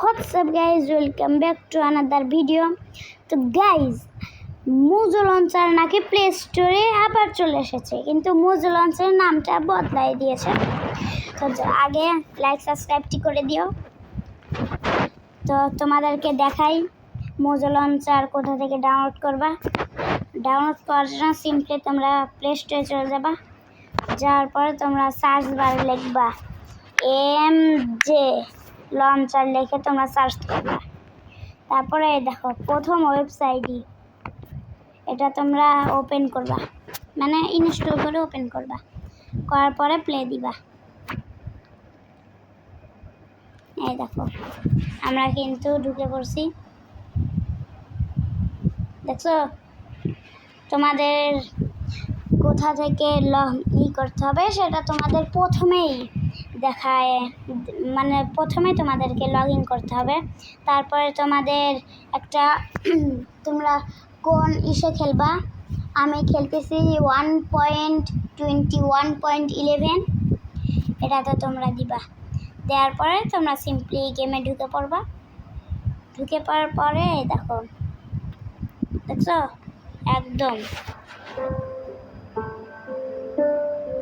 WhatsApp guys, welcome back to another video. তো guys, Mojo launcher নাকি play স্টোরে আবার চলে এসেছে, কিন্তু মোজো লঞ্চারের নামটা বদলাই দিয়েছে। তো আগে লাইক সাবস্ক্রাইবটি করে দিও। তো তোমাদেরকে দেখাই মোজো লঞ্চার কোথা থেকে ডাউনলোড করবা। ডাউনলোড করার জন্য সিম্পলি তোমরা প্লে স্টোরে চলে যাবা। যাওয়ার পরে তোমরা সার্চ বারে লিখবা MJ লঞ্চার লিখে তোমরা সার্চ করবা। তারপরে দেখো প্রথম ওয়েবসাইটই এটা তোমরা ওপেন করবা, মানে ইনস্টল করে ওপেন করবা। করার পরে প্লে দিবা। এই দেখো আমরা কিন্তু ঢুকে পড়ছি, দেখছো? তোমাদের কোথা থেকে করতে হবে সেটা তোমাদের প্রথমেই দেখায়, মানে প্রথমে তোমাদেরকে লগ ইন করতে হবে। তারপরে তোমাদের একটা তোমরা কোন ইসে খেলবা। আমি খেলতেছি 1.21.11 এটাতে তোমরা দিবা। দেওয়ার পরে তোমরা সিম্পলি গেমে ঢুকে পড়বা। ঢুকে পড়ার পরে দেখো, দেখছো একদম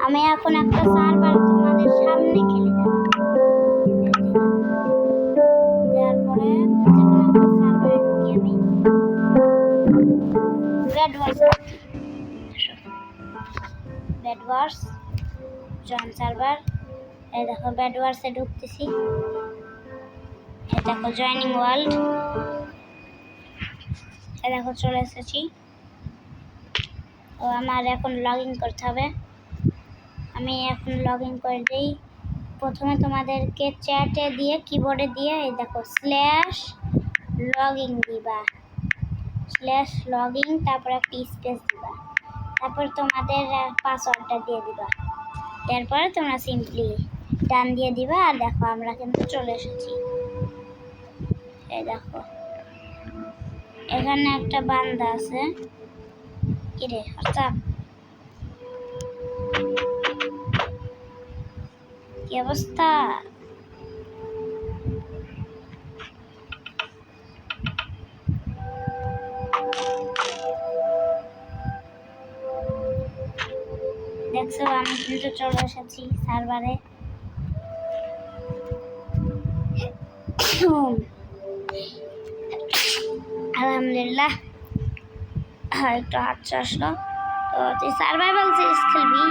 আমি এখন একটা সার্ভার তোমাদের সামনে খেলে দেবো। দেওয়ার পরে যখন একটা সার্ভারে ঢুকি আমি ব্যাডওয়ার্স জয়েন সার্ভার। এই দেখো ব্যাডওয়ার্সে ঢুকতেছি। এই দেখো জয়নিং ওয়ার্ল্ড। এই দেখো চলে এসেছি। তো আমার এখন লগ ইন করতে হবে। আমি এখন লগ ইন করে দিই। প্রথমে তোমাদেরকে চ্যাটে দিয়ে কিবোর্ডে দিয়ে এই দেখো /লগইন দিবা, /লগইন, তারপর একটা স্পেস দিবা, তারপর তোমাদের পাসওয়ার্ডটা দিয়ে দিবা। এরপরে তোমরা সিম্পলি ডান দিয়ে দিবা। আর দেখো আমরা কিন্তু চলে এসেছি। এই দেখো এখানে একটা বান্দা আছে। কিরে হোয়াটসঅ্যাপ, কি অবস্থা? দেখছো আমি কিন্তু চলে এসেছি সার্ভারে। আলহামদুলিল্লাহ একটু হাতটা আসলো। তো তুই সার্ভাইভাল সিরিজ খেলবি?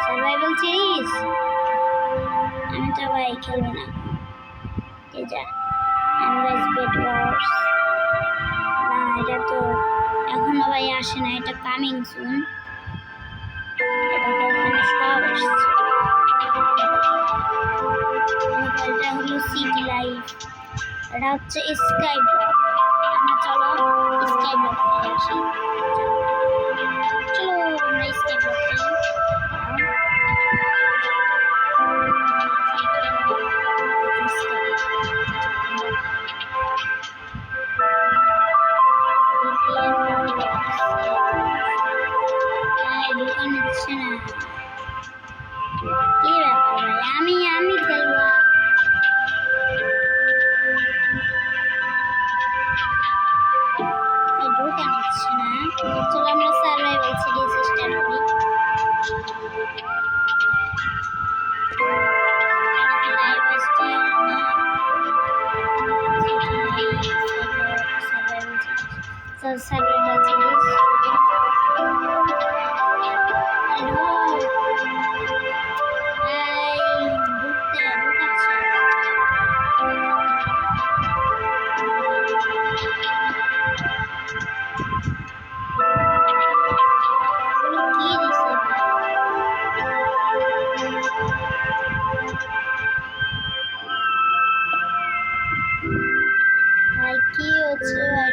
সার্ভাইভাল সিরিজ আমি তো ভাই খেলবো না। এই যা অ্যামরাইজ বেডওয়ার্স, না এটা তো এখনো ভাই আসে না, এটা কামিং সুন। এখানে সব এসছে। এটা হলো সিটি লাইফ, এটা হচ্ছে স্কাই ব্লক। আমরা চলো স্কাই ব্লক খেলে আসি। চলো আমরা স্কাই ব্লক খেলি। দোকান হচ্ছে না, কি ব্যাপার ভাই? আমি খেলবো। দোকান হচ্ছে না। চলো আমরা সার্ভাইভাল সিরিজ স্টার্ট করি। সার্ভাইভাল সিরিজ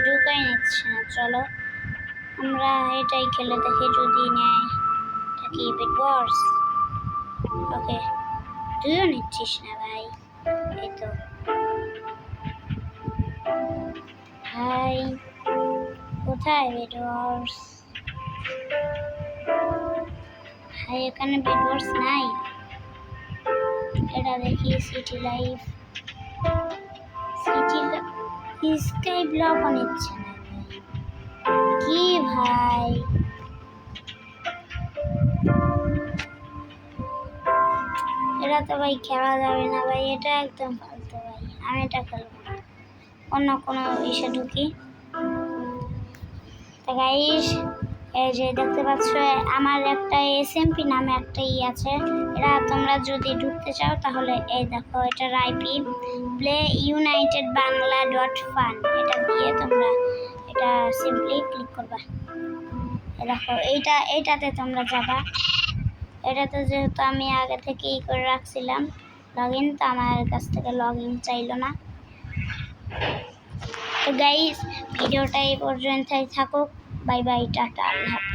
ঢুকাই নিচ্ছে না। চলো আমরা এটাই খেলে দেখি যদি নেয়। এটা কি বেডওয়ার্স? ওকে, তুইও নিচ্ছিস না ভাই। এই তো ভাই, কোথায় বেডওয়ার্স? ভাই এখানে বেডওয়ার্স নাই। এটা দেখি সিটি লাইফ। স্কাই ব্লক নিচ্ছে না কি ভাই, এটা তো ভাই খেলা যাবে না ভাই, এটা একদম ফালতু ভাই, আমি এটা খেলবো না। অন্য কোনো ইসে ঢুকি। তো গাইস এই যে দেখতে পাচ্ছ আমার একটা এসএমপি নামে একটা আছে, এটা তোমরা যদি ঢুকতে চাও তাহলে এই দেখো এটার আইপি playunitedbangla.fun, এটা দিয়ে তোমরা এটা সিম্পলি ক্লিক করবা। দেখো এইটাতে তোমরা যাবা। এটাতে যেহেতু আমি আগে থেকে করে রাখছিলাম লগ ইন, তো আমার কাছ থেকে লগ ইন চাইলো না। তো গাইস ভিডিওটা এই পর্যন্তই থাকুক, বাই বাই, টাটা, আল্লাহ হাফেজ।